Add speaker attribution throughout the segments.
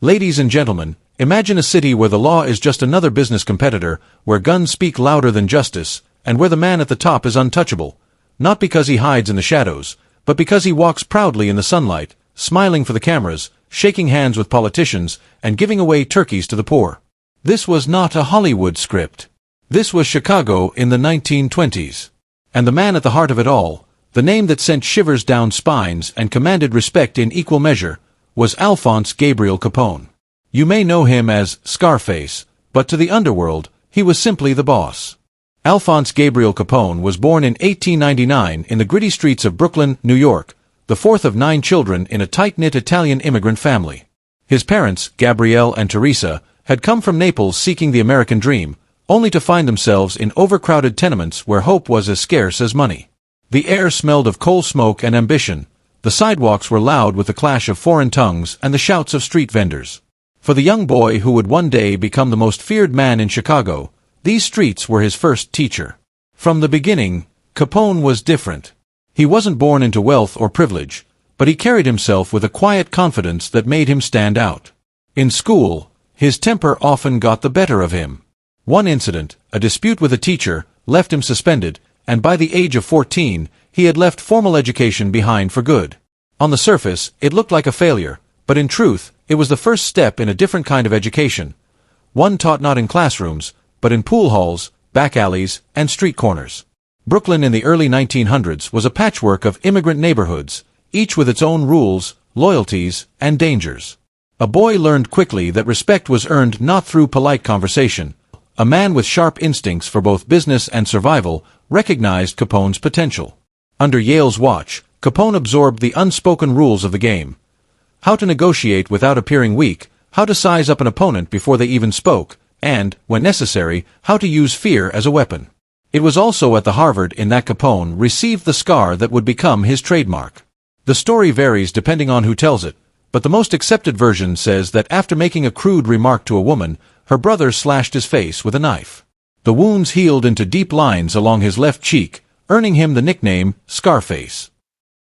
Speaker 1: Ladies and gentlemen, imagine a city where the law is just another business competitor, where guns speak louder than justice, and where the man at the top is untouchable, not because he hides in the shadows, but because he walks proudly in the sunlight, smiling for the cameras, shaking hands with politicians, and giving away turkeys to the poor. This was not a Hollywood script. This was Chicago in the 1920s. And the man at the heart of it all, the name that sent shivers down spines and commanded respect in equal measure, was Alphonse Gabriel Capone. You may know him as Scarface, but to the underworld, he was simply the boss. Alphonse Gabriel Capone was born in 1899 in the gritty streets of Brooklyn, New York, the fourth of 9 children in a tight-knit Italian immigrant family. His parents, Gabrielle and Teresa, had come from Naples seeking the American dream, only to find themselves in overcrowded tenements where hope was as scarce as money. The air smelled of coal smoke and ambition. The sidewalks were loud with the clash of foreign tongues and the shouts of street vendors. For the young boy who would one day become the most feared man in Chicago, these streets were his first teacher. From the beginning, Capone was different. He wasn't born into wealth or privilege, but he carried himself with a quiet confidence that made him stand out. In school, his temper often got the better of him. One incident, a dispute with a teacher, left him suspended, and by the age of 14, he had left formal education behind for good. On the surface, it looked like a failure, but in truth, it was the first step in a different kind of education. One taught not in classrooms, but in pool halls, back alleys, and street corners. Brooklyn in the early 1900s was a patchwork of immigrant neighborhoods, each with its own rules, loyalties, and dangers. A boy learned quickly that respect was earned not through polite conversation. A man with sharp instincts for both business and survival recognized Capone's potential. Under Yale's watch, Capone absorbed the unspoken rules of the game. How to negotiate without appearing weak, how to size up an opponent before they even spoke, and, when necessary, how to use fear as a weapon. It was also at the Harvard in that Capone received the scar that would become his trademark. The story varies depending on who tells it, but the most accepted version says that after making a crude remark to a woman, her brother slashed his face with a knife. The wounds healed into deep lines along his left cheek, earning him the nickname Scarface.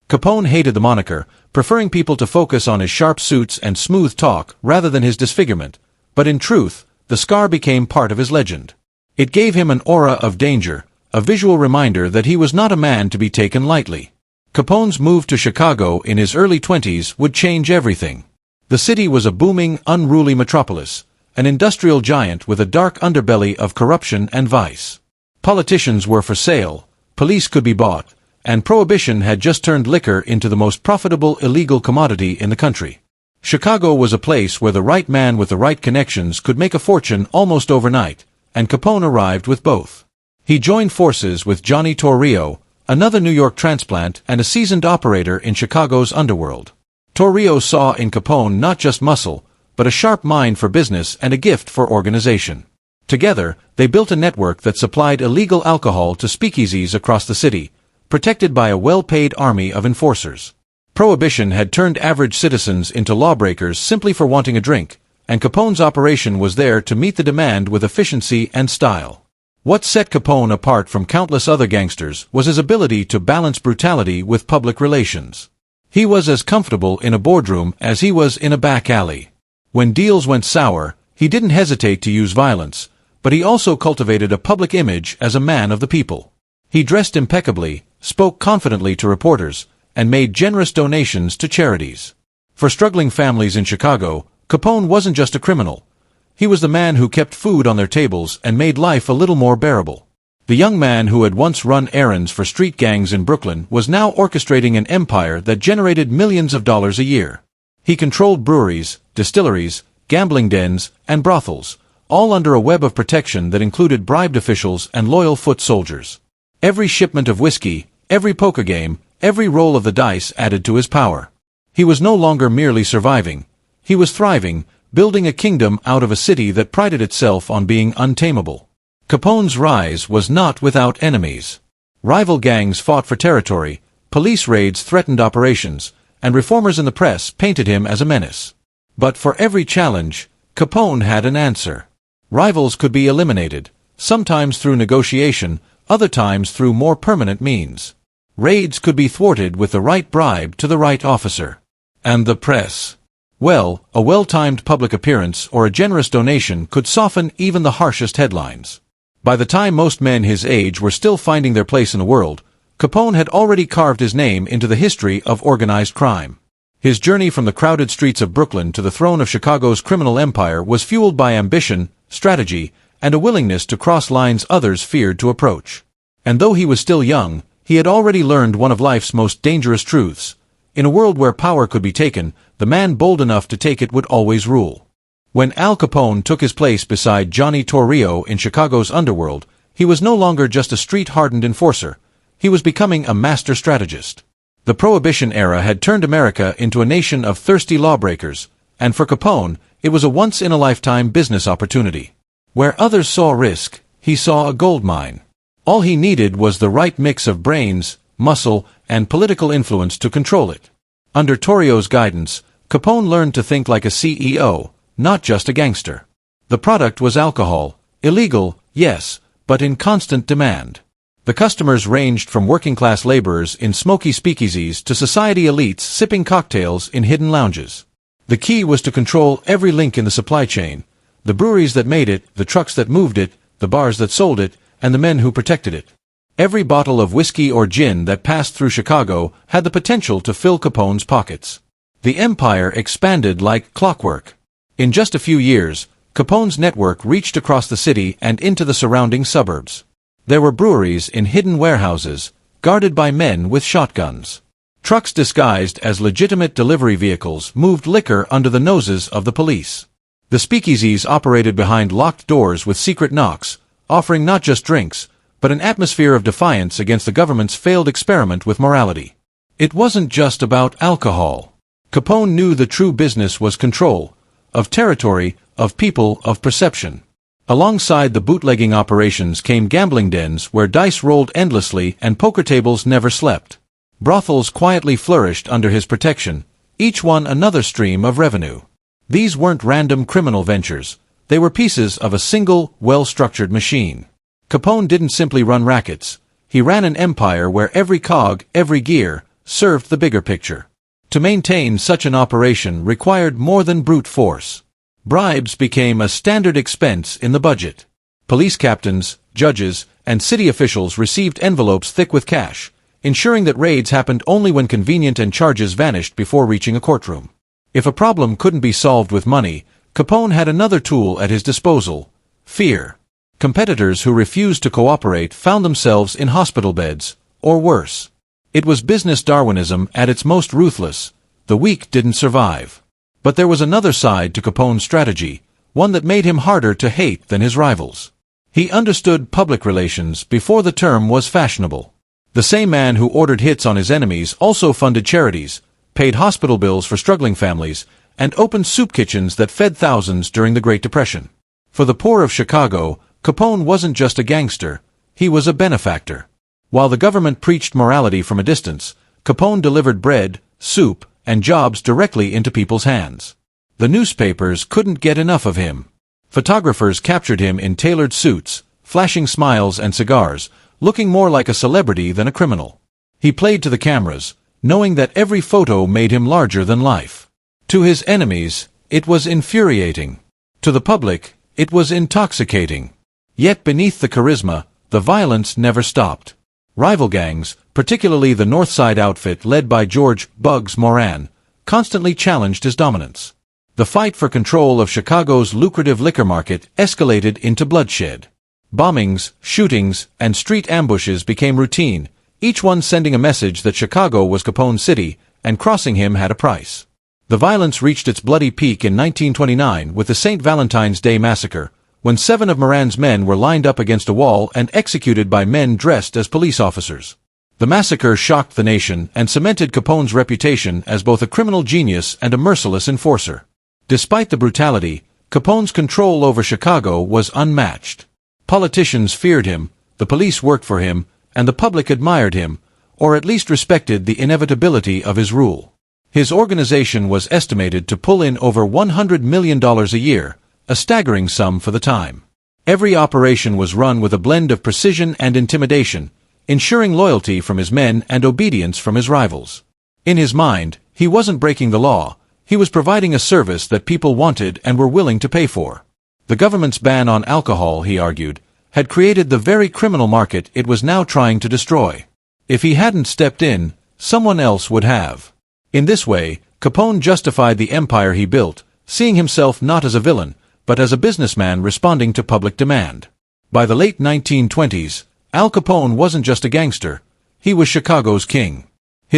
Speaker 1: Capone hated the moniker, preferring people to focus on his sharp suits and smooth talk rather than his disfigurement, but in truth, the scar became part of his legend. It gave him an aura of danger, a visual reminder that he was not a man to be taken lightly. Capone's move to Chicago in his early 20s would change everything. The city was a booming, unruly metropolis, an industrial giant with a dark underbelly of corruption and vice. Politicians were for sale, police could be bought, and Prohibition had just turned liquor into the most profitable illegal commodity in the country. Chicago was a place where the right man with the right connections could make a fortune almost overnight, and Capone arrived with both. He joined forces with Johnny Torrio, another New York transplant and a seasoned operator in Chicago's underworld. Torrio saw in Capone not just muscle, but a sharp mind for business and a gift for organization. Together, they built a network that supplied illegal alcohol to speakeasies across the city, protected by a well-paid army of enforcers. Prohibition had turned average citizens into lawbreakers simply for wanting a drink, and Capone's operation was there to meet the demand with efficiency and style. What set Capone apart from countless other gangsters was his ability to balance brutality with public relations. He was as comfortable in a boardroom as he was in a back alley. When deals went sour, he didn't hesitate to use violence, but he also cultivated a public image as a man of the people. He dressed impeccably, spoke confidently to reporters, and made generous donations to charities. For struggling families in Chicago, Capone wasn't just a criminal. He was the man who kept food on their tables and made life a little more bearable. The young man who had once run errands for street gangs in Brooklyn was now orchestrating an empire that generated millions of dollars a year. He controlled breweries, distilleries, gambling dens, and brothels, all under a web of protection that included bribed officials and loyal foot soldiers. Every shipment of whiskey, every poker game, every roll of the dice added to his power. He was no longer merely surviving. He was thriving, building a kingdom out of a city that prided itself on being untamable. Capone's rise was not without enemies. Rival gangs fought for territory, police raids threatened operations, and reformers in the press painted him as a menace. But for every challenge, Capone had an answer. Rivals could be eliminated, sometimes through negotiation, other times through more permanent means. Raids could be thwarted with the right bribe to the right officer. And the press. Well, a well-timed public appearance or a generous donation could soften even the harshest headlines. By the time most men his age were still finding their place in the world, Capone had already carved his name into the history of organized crime. His journey from the crowded streets of Brooklyn to the throne of Chicago's criminal empire was fueled by ambition, strategy, and a willingness to cross lines others feared to approach. And though he was still young, he had already learned one of life's most dangerous truths. In a world where power could be taken, the man bold enough to take it would always rule. When Al Capone took his place beside Johnny Torrio in Chicago's underworld, he was no longer just a street-hardened enforcer. He was becoming a master strategist. The Prohibition era had turned America into a nation of thirsty lawbreakers, and for Capone, it was a once-in-a-lifetime business opportunity. Where others saw risk, he saw a gold mine. All he needed was the right mix of brains, muscle, and political influence to control it. Under Torrio's guidance, Capone learned to think like a CEO, not just a gangster. The product was alcohol, illegal, yes, but in constant demand. The customers ranged from working-class laborers in smoky speakeasies to society elites sipping cocktails in hidden lounges. The key was to control every link in the supply chain: the breweries that made it, the trucks that moved it, the bars that sold it, and the men who protected it. Every bottle of whiskey or gin that passed through Chicago had the potential to fill Capone's pockets. The empire expanded like clockwork. In just a few years, Capone's network reached across the city and into the surrounding suburbs. There were breweries in hidden warehouses, guarded by men with shotguns. Trucks disguised as legitimate delivery vehicles moved liquor under the noses of the police. The speakeasies operated behind locked doors with secret knocks, offering not just drinks, but an atmosphere of defiance against the government's failed experiment with morality. It wasn't just about alcohol. Capone knew the true business was control, of territory, of people, of perception. Alongside the bootlegging operations came gambling dens where dice rolled endlessly and poker tables never slept. Brothels quietly flourished under his protection, each one another stream of revenue. These weren't random criminal ventures. They were pieces of a single, well-structured machine. Capone didn't simply run rackets. He ran an empire where every cog, every gear, served the bigger picture. To maintain such an operation required more than brute force. Bribes became a standard expense in the budget. Police captains, judges, and city officials received envelopes thick with cash, ensuring that raids happened only when convenient and charges vanished before reaching a courtroom. If a problem couldn't be solved with money, Capone had another tool at his disposal: fear. Competitors who refused to cooperate found themselves in hospital beds, or worse. It was business Darwinism at its most ruthless. The weak didn't survive. But there was another side to Capone's strategy, one that made him harder to hate than his rivals. He understood public relations before the term was fashionable. The same man who ordered hits on his enemies also funded charities, paid hospital bills for struggling families, and opened soup kitchens that fed thousands during the Great Depression. For the poor of Chicago, Capone wasn't just a gangster, he was a benefactor. While the government preached morality from a distance, Capone delivered bread, soup, and jobs directly into people's hands. The newspapers couldn't get enough of him. Photographers captured him in tailored suits, flashing smiles and cigars, looking more like a celebrity than a criminal. He played to the cameras, knowing that every photo made him larger than life. To his enemies, it was infuriating. To the public, it was intoxicating. Yet beneath the charisma, the violence never stopped. Rival gangs, particularly the North Side outfit led by George "Bugs" Moran, constantly challenged his dominance. The fight for control of Chicago's lucrative liquor market escalated into bloodshed. Bombings, shootings, and street ambushes became routine, each one sending a message that Chicago was Capone's city, and crossing him had a price. The violence reached its bloody peak in 1929 with the St. Valentine's Day Massacre, when 7 of Moran's men were lined up against a wall and executed by men dressed as police officers. The massacre shocked the nation and cemented Capone's reputation as both a criminal genius and a merciless enforcer. Despite the brutality, Capone's control over Chicago was unmatched. Politicians feared him, the police worked for him, and the public admired him, or at least respected the inevitability of his rule. His organization was estimated to pull in over $100 million a year, a staggering sum for the time. Every operation was run with a blend of precision and intimidation, ensuring loyalty from his men and obedience from his rivals. In his mind, he wasn't breaking the law, He was providing a service that people wanted and were willing to pay for. The government's ban on alcohol, he argued, had created the very criminal market it was now trying to destroy. If he hadn't stepped in, someone else would have. In this way, Capone justified the empire he built, seeing himself not as a villain, but as a businessman responding to public demand. By the late 1920s, Al Capone wasn't just a gangster, he was Chicago's king.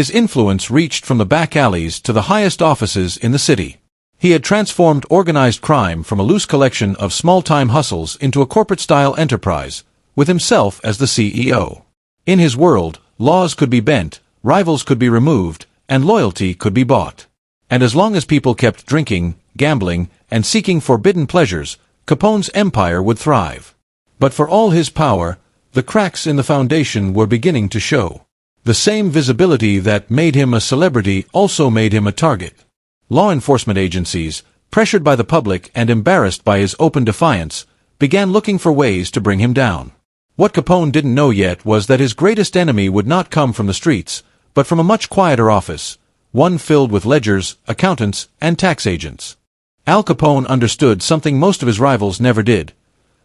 Speaker 1: His influence reached from the back alleys to the highest offices in the city. He had transformed organized crime from a loose collection of small-time hustles into a corporate-style enterprise, with himself as the CEO. In his world, laws could be bent, rivals could be removed, and loyalty could be bought. And as long as people kept drinking, gambling, and seeking forbidden pleasures, Capone's empire would thrive. But for all his power, the cracks in the foundation were beginning to show. The same visibility that made him a celebrity also made him a target. Law enforcement agencies, pressured by the public and embarrassed by his open defiance, began looking for ways to bring him down. What Capone didn't know yet was that his greatest enemy would not come from the streets, but from a much quieter office, one filled with ledgers, accountants, and tax agents. Al Capone understood something most of his rivals never did.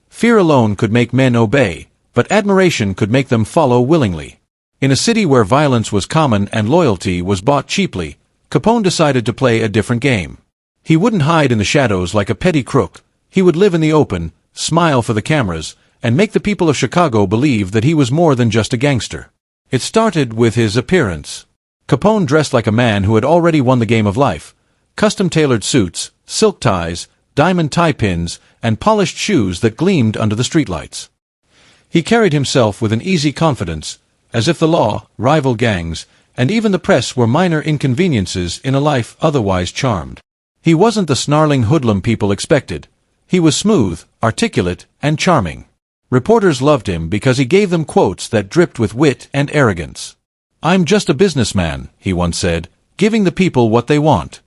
Speaker 1: Fear alone could make men obey, but admiration could make them follow willingly. In a city where violence was common and loyalty was bought cheaply, Capone decided to play a different game. He wouldn't hide in the shadows like a petty crook. He would live in the open, smile for the cameras, and make the people of Chicago believe that he was more than just a gangster. It started with his appearance. Capone dressed like a man who had already won the game of life. Custom-tailored suits, silk ties, diamond tie pins, and polished shoes that gleamed under the streetlights. He carried himself with an easy confidence, as if the law, rival gangs, and even the press were minor inconveniences in a life otherwise charmed. He wasn't the snarling hoodlum people expected. He was smooth, articulate, and charming. Reporters loved him because he gave them quotes that dripped with wit and arrogance. "I'm just a businessman," he once said, "giving the people what they want."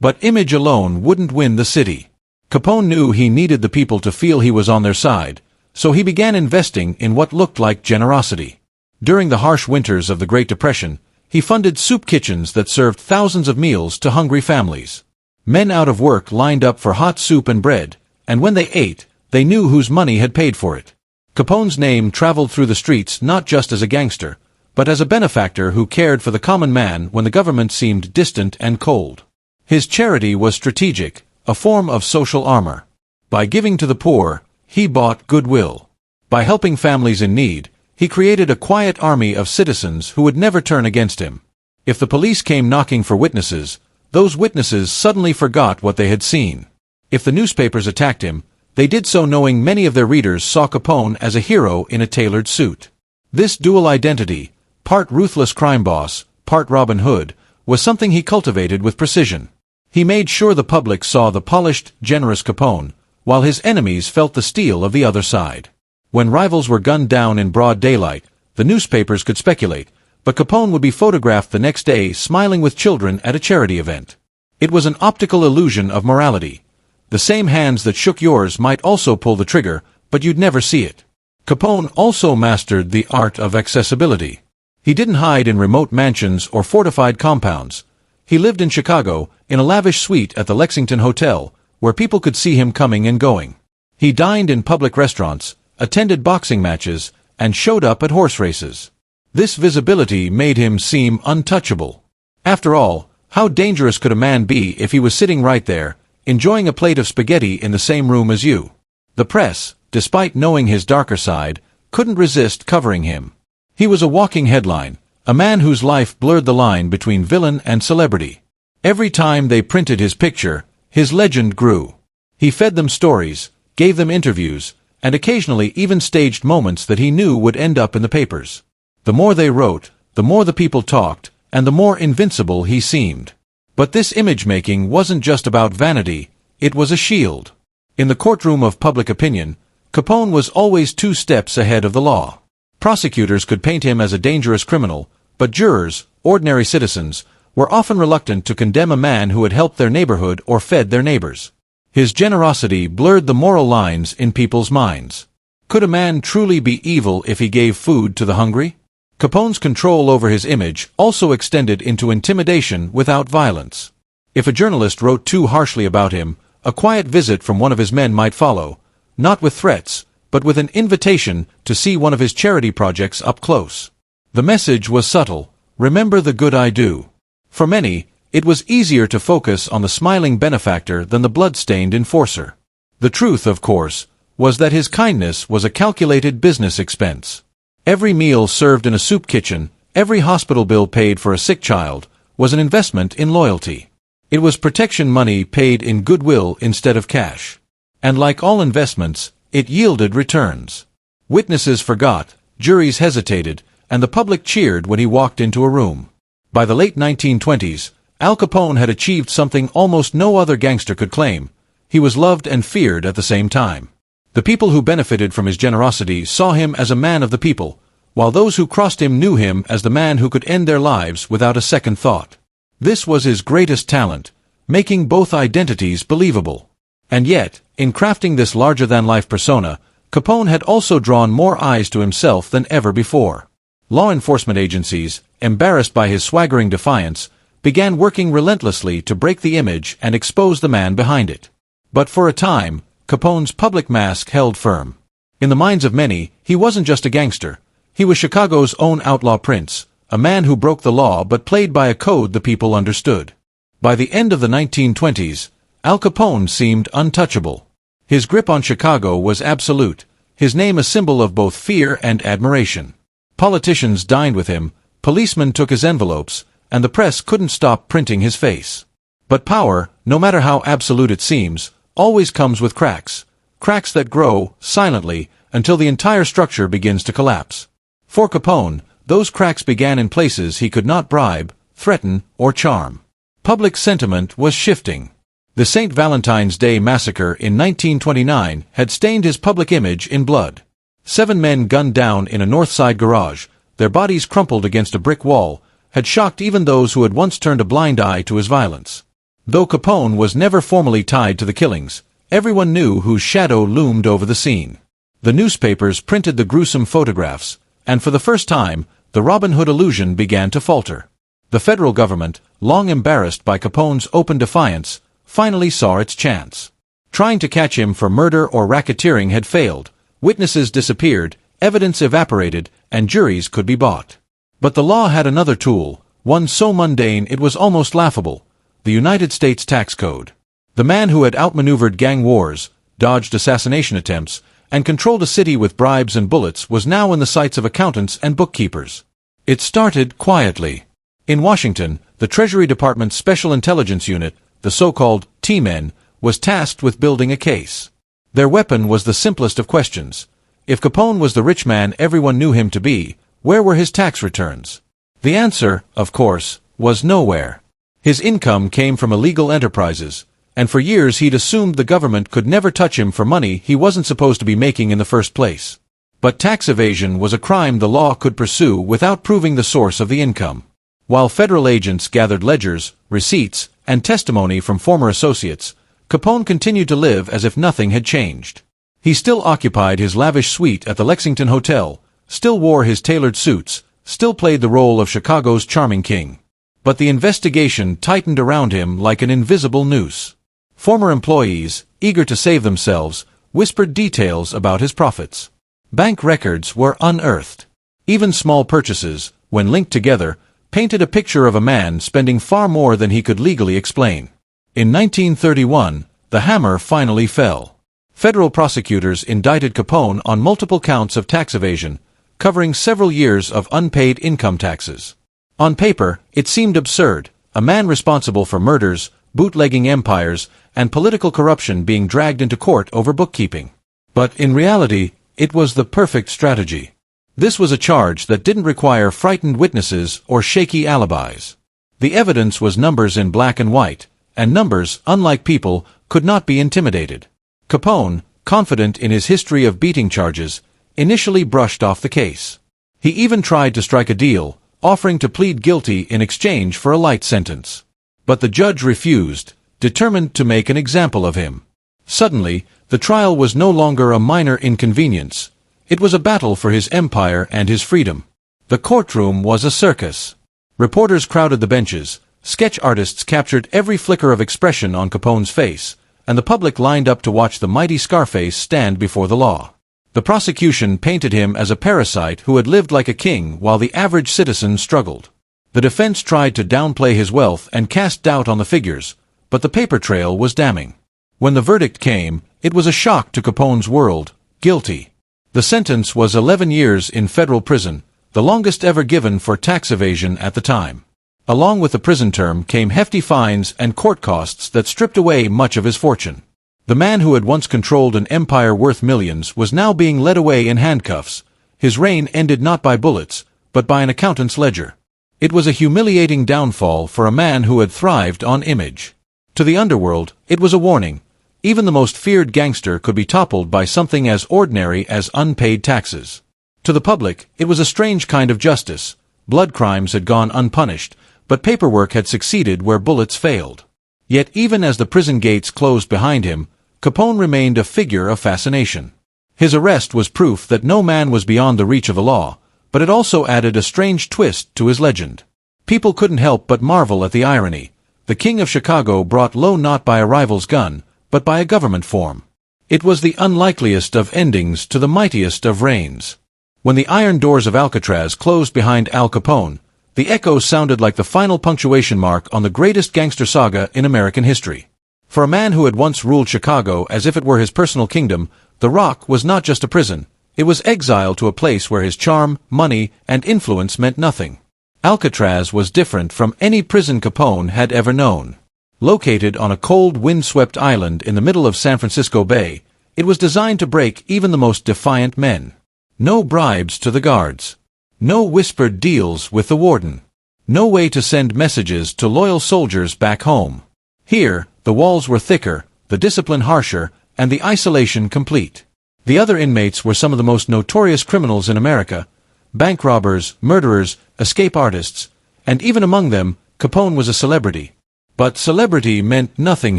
Speaker 1: But image alone wouldn't win the city. Capone knew he needed the people to feel he was on their side, so he began investing in what looked like generosity. During the harsh winters of the Great Depression, he funded soup kitchens that served thousands of meals to hungry families. Men out of work lined up for hot soup and bread, and when they ate, they knew whose money had paid for it. Capone's name traveled through the streets not just as a gangster, but as a benefactor who cared for the common man when the government seemed distant and cold. His charity was strategic, a form of social armor. By giving to the poor, he bought goodwill. By helping families in need, he created a quiet army of citizens who would never turn against him. If the police came knocking for witnesses, those witnesses suddenly forgot what they had seen. If the newspapers attacked him, they did so knowing many of their readers saw Capone as a hero in a tailored suit. This dual identity, part ruthless crime boss, part Robin Hood, was something he cultivated with precision. He made sure the public saw the polished, generous Capone, while his enemies felt the steel of the other side. When rivals were gunned down in broad daylight, the newspapers could speculate, but Capone would be photographed the next day smiling with children at a charity event. It was an optical illusion of morality. The same hands that shook yours might also pull the trigger, but you'd never see it. Capone also mastered the art of accessibility. He didn't hide in remote mansions or fortified compounds. He lived in Chicago, in a lavish suite at the Lexington Hotel, where people could see him coming and going. He dined in public restaurants, attended boxing matches, and showed up at horse races. This visibility made him seem untouchable. After all, how dangerous could a man be if he was sitting right there, enjoying a plate of spaghetti in the same room as you? The press, despite knowing his darker side, couldn't resist covering him. He was a walking headline, a man whose life blurred the line between villain and celebrity. Every time they printed his picture, his legend grew. He fed them stories, gave them interviews, and occasionally even staged moments that he knew would end up in the papers. The more they wrote, the more the people talked, and the more invincible he seemed. But this image-making wasn't just about vanity, it was a shield. In the courtroom of public opinion, Capone was always 2 steps ahead of the law. Prosecutors could paint him as a dangerous criminal, but jurors, ordinary citizens, were often reluctant to condemn a man who had helped their neighborhood or fed their neighbors. His generosity blurred the moral lines in people's minds. Could a man truly be evil if he gave food to the hungry? Capone's control over his image also extended into intimidation without violence. If a journalist wrote too harshly about him, a quiet visit from one of his men might follow, not with threats, but with an invitation to see one of his charity projects up close. The message was subtle: remember the good I do. For many, it was easier to focus on the smiling benefactor than the blood-stained enforcer. The truth, of course, was that his kindness was a calculated business expense. Every meal served in a soup kitchen, every hospital bill paid for a sick child, was an investment in loyalty. It was protection money paid in goodwill instead of cash. And like all investments, it yielded returns. Witnesses forgot, juries hesitated, and the public cheered when he walked into a room. By the late 1920s, Al Capone had achieved something almost no other gangster could claim. He was loved and feared at the same time. The people who benefited from his generosity saw him as a man of the people, while those who crossed him knew him as the man who could end their lives without a second thought. This was his greatest talent, making both identities believable. And yet, in crafting this larger-than-life persona, Capone had also drawn more eyes to himself than ever before. Law enforcement agencies, embarrassed by his swaggering defiance, began working relentlessly to break the image and expose the man behind it. But for a time, Capone's public mask held firm. In the minds of many, he wasn't just a gangster. He was Chicago's own outlaw prince, a man who broke the law but played by a code the people understood. By the end of the 1920s, Al Capone seemed untouchable. His grip on Chicago was absolute, his name a symbol of both fear and admiration. Politicians dined with him, policemen took his envelopes, and the press couldn't stop printing his face. But power, no matter how absolute it seems, always comes with cracks. Cracks that grow, silently, until the entire structure begins to collapse. For Capone, those cracks began in places he could not bribe, threaten, or charm. Public sentiment was shifting. The St. Valentine's Day Massacre in 1929 had stained his public image in blood. 7 men gunned down in a North Side garage, their bodies crumpled against a brick wall, had shocked even those who had once turned a blind eye to his violence. Though Capone was never formally tied to the killings, everyone knew whose shadow loomed over the scene. The newspapers printed the gruesome photographs, and for the first time, the Robin Hood illusion began to falter. The federal government, long embarrassed by Capone's open defiance, finally saw its chance. Trying to catch him for murder or racketeering had failed, witnesses disappeared, evidence evaporated, and juries could be bought. But the law had another tool, one so mundane it was almost laughable: the United States tax code. The man who had outmaneuvered gang wars, dodged assassination attempts, and controlled a city with bribes and bullets was now in the sights of accountants and bookkeepers. It started quietly. In Washington, the Treasury Department's Special Intelligence Unit, the so-called T-Men, was tasked with building a case. Their weapon was the simplest of questions. If Capone was the rich man everyone knew him to be, where were his tax returns? The answer, of course, was nowhere. His income came from illegal enterprises, and for years he'd assumed the government could never touch him for money he wasn't supposed to be making in the first place. But tax evasion was a crime the law could pursue without proving the source of the income. While federal agents gathered ledgers, receipts, and testimony from former associates, Capone continued to live as if nothing had changed. He still occupied his lavish suite at the Lexington Hotel, still wore his tailored suits, still played the role of Chicago's charming king. But the investigation tightened around him like an invisible noose. Former employees, eager to save themselves, whispered details about his profits. Bank records were unearthed. Even small purchases, when linked together, painted a picture of a man spending far more than he could legally explain. In 1931, the hammer finally fell. Federal prosecutors indicted Capone on multiple counts of tax evasion, covering several years of unpaid income taxes. On paper, it seemed absurd, a man responsible for murders, bootlegging empires, and political corruption being dragged into court over bookkeeping. But in reality, it was the perfect strategy. This was a charge that didn't require frightened witnesses or shaky alibis. The evidence was numbers in black and white, and numbers, unlike people, could not be intimidated. Capone, confident in his history of beating charges, initially brushed off the case. He even tried to strike a deal, offering to plead guilty in exchange for a light sentence. But the judge refused, determined to make an example of him. Suddenly, the trial was no longer a minor inconvenience. It was a battle for his empire and his freedom. The courtroom was a circus. Reporters crowded the benches, Sketch artists captured every flicker of expression on Capone's face, and the public lined up to watch the mighty Scarface stand before the law. The prosecution painted him as a parasite who had lived like a king while the average citizen struggled. The defense tried to downplay his wealth and cast doubt on the figures, but the paper trail was damning. When the verdict came, it was a shock to Capone's world: guilty. The sentence was 11 years in federal prison, the longest ever given for tax evasion at the time. Along with the prison term came hefty fines and court costs that stripped away much of his fortune. The man who had once controlled an empire worth millions was now being led away in handcuffs. His reign ended not by bullets, but by an accountant's ledger. It was a humiliating downfall for a man who had thrived on image. To the underworld, it was a warning. Even the most feared gangster could be toppled by something as ordinary as unpaid taxes. To the public, it was a strange kind of justice. Blood crimes had gone unpunished, but paperwork had succeeded where bullets failed. Yet even as the prison gates closed behind him, Capone remained a figure of fascination. His arrest was proof that no man was beyond the reach of the law, but it also added a strange twist to his legend. People couldn't help but marvel at the irony. The King of Chicago brought low not by a rival's gun, but by a government form. It was the unlikeliest of endings to the mightiest of reigns. When the iron doors of Alcatraz closed behind Al Capone, the echoes sounded like the final punctuation mark on the greatest gangster saga in American history. For a man who had once ruled Chicago as if it were his personal kingdom, The Rock was not just a prison. It was exile to a place where his charm, money, and influence meant nothing. Alcatraz was different from any prison Capone had ever known. Located on a cold, wind-swept island in the middle of San Francisco Bay, it was designed to break even the most defiant men. No bribes to the guards. No whispered deals with the warden. No way to send messages to loyal soldiers back home. Here, the walls were thicker, the discipline harsher, and the isolation complete. The other inmates were some of the most notorious criminals in America: bank robbers, murderers, escape artists, and even among them, Capone was a celebrity. But celebrity meant nothing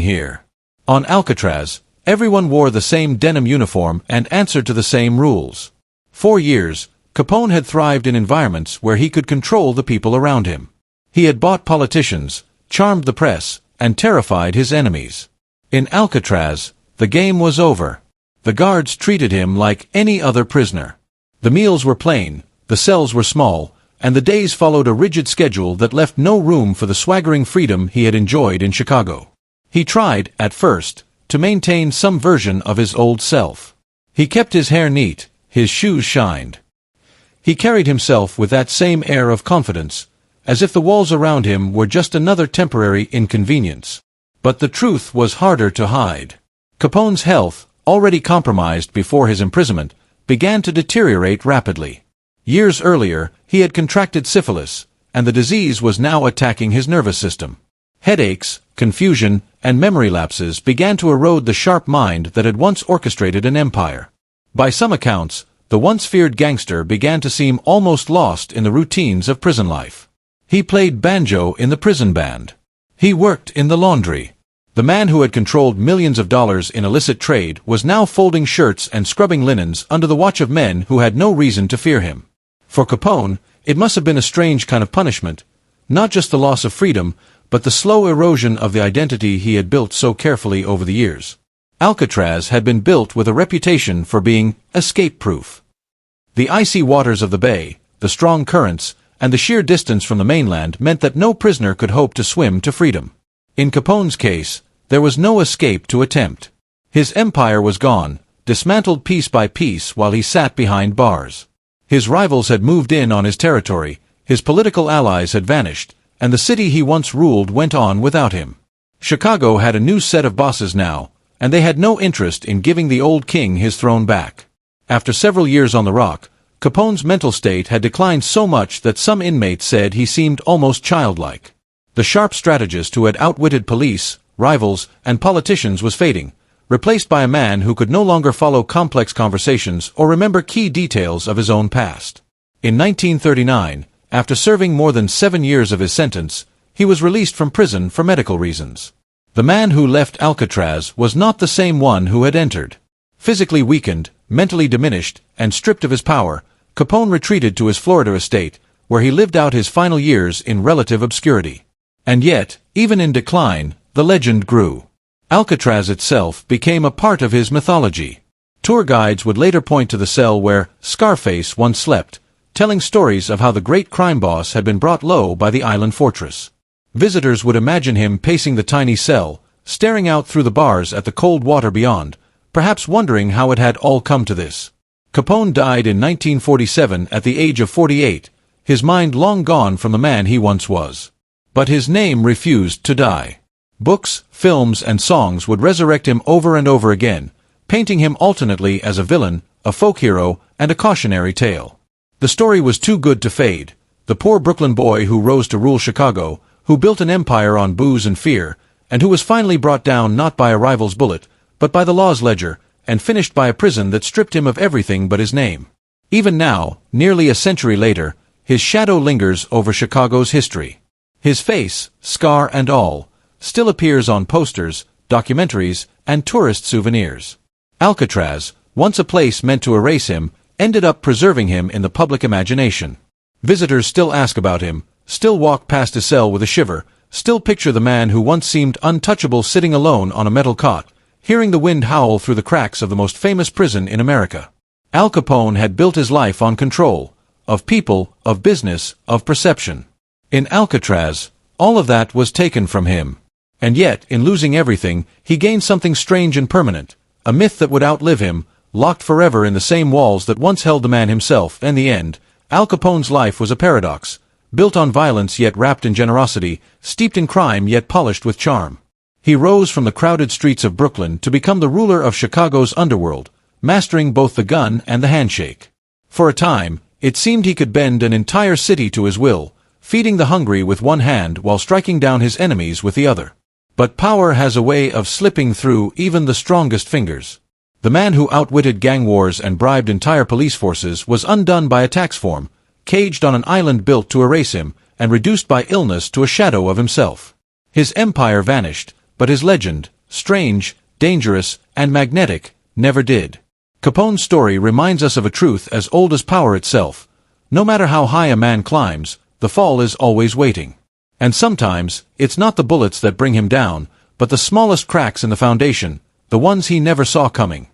Speaker 1: here. On Alcatraz, everyone wore the same denim uniform and answered to the same rules. For years, Capone had thrived in environments where he could control the people around him. He had bought politicians, charmed the press, and terrified his enemies. In Alcatraz, the game was over. The guards treated him like any other prisoner. The meals were plain, the cells were small, and the days followed a rigid schedule that left no room for the swaggering freedom he had enjoyed in Chicago. He tried, at first, to maintain some version of his old self. He kept his hair neat, his shoes shined. He carried himself with that same air of confidence, as if the walls around him were just another temporary inconvenience. But the truth was harder to hide. Capone's health, already compromised before his imprisonment, began to deteriorate rapidly. Years earlier, he had contracted syphilis, and the disease was now attacking his nervous system. Headaches, confusion, and memory lapses began to erode the sharp mind that had once orchestrated an empire. By some accounts, the once feared gangster began to seem almost lost in the routines of prison life. He played banjo in the prison band. He worked in the laundry. The man who had controlled millions of dollars in illicit trade was now folding shirts and scrubbing linens under the watch of men who had no reason to fear him. For Capone, it must have been a strange kind of punishment, not just the loss of freedom, but the slow erosion of the identity he had built so carefully over the years. Alcatraz had been built with a reputation for being escape-proof. The icy waters of the bay, the strong currents, and the sheer distance from the mainland meant that no prisoner could hope to swim to freedom. In Capone's case, there was no escape to attempt. His empire was gone, dismantled piece by piece while he sat behind bars. His rivals had moved in on his territory, his political allies had vanished, and the city he once ruled went on without him. Chicago had a new set of bosses now, and they had no interest in giving the old king his throne back. After several years on the Rock, Capone's mental state had declined so much that some inmates said he seemed almost childlike. The sharp strategist who had outwitted police, rivals, and politicians was fading, replaced by a man who could no longer follow complex conversations or remember key details of his own past. In 1939, after serving more than 7 years of his sentence, he was released from prison for medical reasons. The man who left Alcatraz was not the same one who had entered. Physically weakened, mentally diminished, and stripped of his power, Capone retreated to his Florida estate, where he lived out his final years in relative obscurity. And yet, even in decline, the legend grew. Alcatraz itself became a part of his mythology. Tour guides would later point to the cell where Scarface once slept, telling stories of how the great crime boss had been brought low by the island fortress. Visitors would imagine him pacing the tiny cell, staring out through the bars at the cold water beyond, perhaps wondering how it had all come to this. Capone died in 1947 at the age of 48, his mind long gone from the man he once was. But his name refused to die. Books, films, and songs would resurrect him over and over again, painting him alternately as a villain, a folk hero, and a cautionary tale. The story was too good to fade. The poor Brooklyn boy who rose to rule Chicago, who built an empire on booze and fear, and who was finally brought down not by a rival's bullet, but by the law's ledger, and finished by a prison that stripped him of everything but his name. Even now, nearly a century later, his shadow lingers over Chicago's history. His face, scar and all, still appears on posters, documentaries, and tourist souvenirs. Alcatraz, once a place meant to erase him, ended up preserving him in the public imagination. Visitors still ask about him, still walk past his cell with a shiver, still picture the man who once seemed untouchable sitting alone on a metal cot, hearing the wind howl through the cracks of the most famous prison in America. Al Capone had built his life on control, of people, of business, of perception. In Alcatraz, all of that was taken from him. And yet, in losing everything, he gained something strange and permanent, a myth that would outlive him, locked forever in the same walls that once held the man himself. In the end, Al Capone's life was a paradox, built on violence yet wrapped in generosity, steeped in crime yet polished with charm. He rose from the crowded streets of Brooklyn to become the ruler of Chicago's underworld, mastering both the gun and the handshake. For a time, it seemed he could bend an entire city to his will, feeding the hungry with one hand while striking down his enemies with the other. But power has a way of slipping through even the strongest fingers. The man who outwitted gang wars and bribed entire police forces was undone by a tax form, caged on an island built to erase him, and reduced by illness to a shadow of himself. His empire vanished, but his legend, strange, dangerous, and magnetic, never did. Capone's story reminds us of a truth as old as power itself. No matter how high a man climbs, the fall is always waiting. And sometimes, it's not the bullets that bring him down, but the smallest cracks in the foundation, the ones he never saw coming.